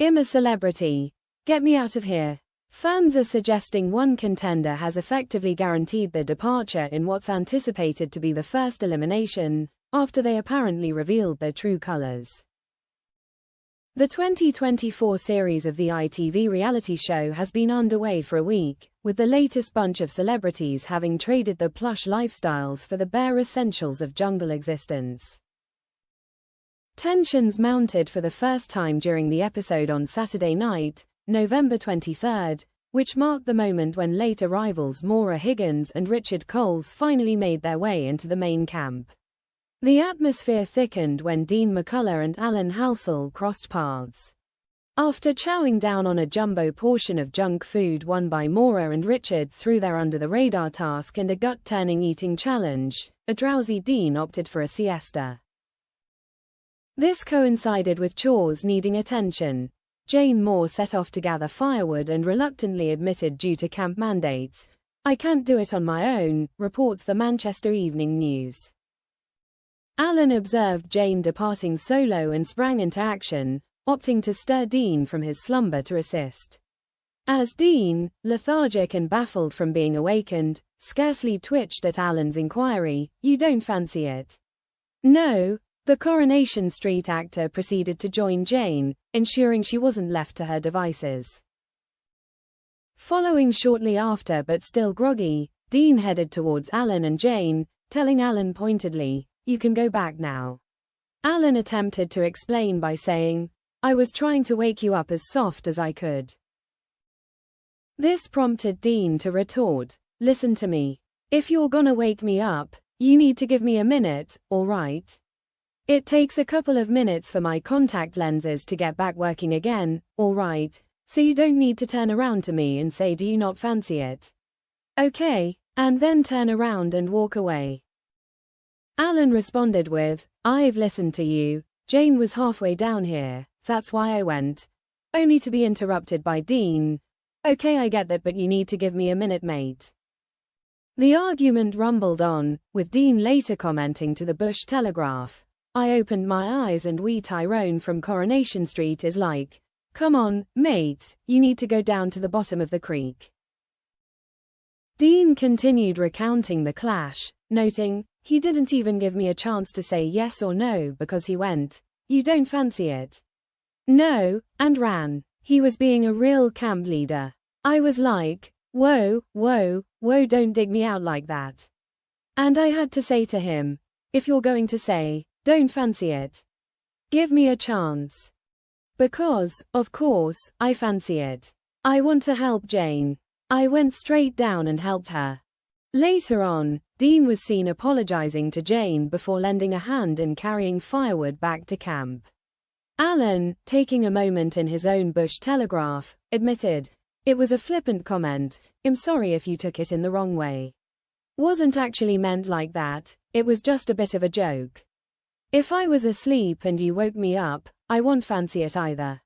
I'm a Celebrity. Get me out of here. Fans are suggesting one contender has effectively guaranteed their departure in what's anticipated to be the first elimination, after they apparently revealed their true colors. The 2024 series of the ITV reality show has been underway for a week, with the latest bunch of celebrities having traded their plush lifestyles for the bare essentials of jungle existence. Tensions mounted for the first time during the episode on Saturday night, November 23, which marked the moment when late arrivals Maura Higgins and Richard Coles finally made their way into the main camp. The atmosphere thickened when Dean McCullough and Alan Halsall crossed paths. After chowing down on a jumbo portion of junk food won by Maura and Richard through their under-the-radar task and a gut-turning eating challenge, a drowsy Dean opted for a siesta. This coincided with chores needing attention. Jane Moore set off to gather firewood and reluctantly admitted due to camp mandates, "I can't do it on my own," reports the Manchester Evening News. Alan observed Jane departing solo and sprang into action, opting to stir Dean from his slumber to assist. As Dean, lethargic and baffled from being awakened, scarcely twitched at Alan's inquiry, "You don't fancy it?" "No." The Coronation Street actor proceeded to join Jane, ensuring she wasn't left to her devices. Following shortly after but still groggy, Dean headed towards Alan and Jane, telling Alan pointedly, "You can go back now." Alan attempted to explain by saying, "I was trying to wake you up as soft as I could." This prompted Dean to retort, "Listen to me. If you're gonna wake me up, you need to give me a minute, all right? It takes a couple of minutes for my contact lenses to get back working again, all right? So you don't need to turn around to me and say, 'Do you not fancy it?' Okay, and then turn around and walk away." Alan responded with, "I've listened to you. Jane was halfway down here, that's why I went," only to be interrupted by Dean. "Okay, I get that, but you need to give me a minute, mate." The argument rumbled on, with Dean later commenting to the Bush Telegraph, "I opened my eyes and wee Tyrone from Coronation Street is like, 'Come on, mate, you need to go down to the bottom of the creek.'" Dean continued recounting the clash, noting, "He didn't even give me a chance to say yes or no because he went, 'You don't fancy it?' No," and ran. He was being a real camp leader. I was like, whoa, don't dig me out like that. And I had to say to him, "If you're going to say, 'Don't fancy it,' give me a chance. Because, of course, I fancy it. I want to help Jane." I went straight down and helped her. Later on, Dean was seen apologizing to Jane before lending a hand in carrying firewood back to camp. Alan, taking a moment in his own Bush Telegraph, admitted, "It was a flippant comment. I'm sorry if you took it in the wrong way. Wasn't actually meant like that, it was just a bit of a joke. If I was asleep and you woke me up, I won't fancy it either."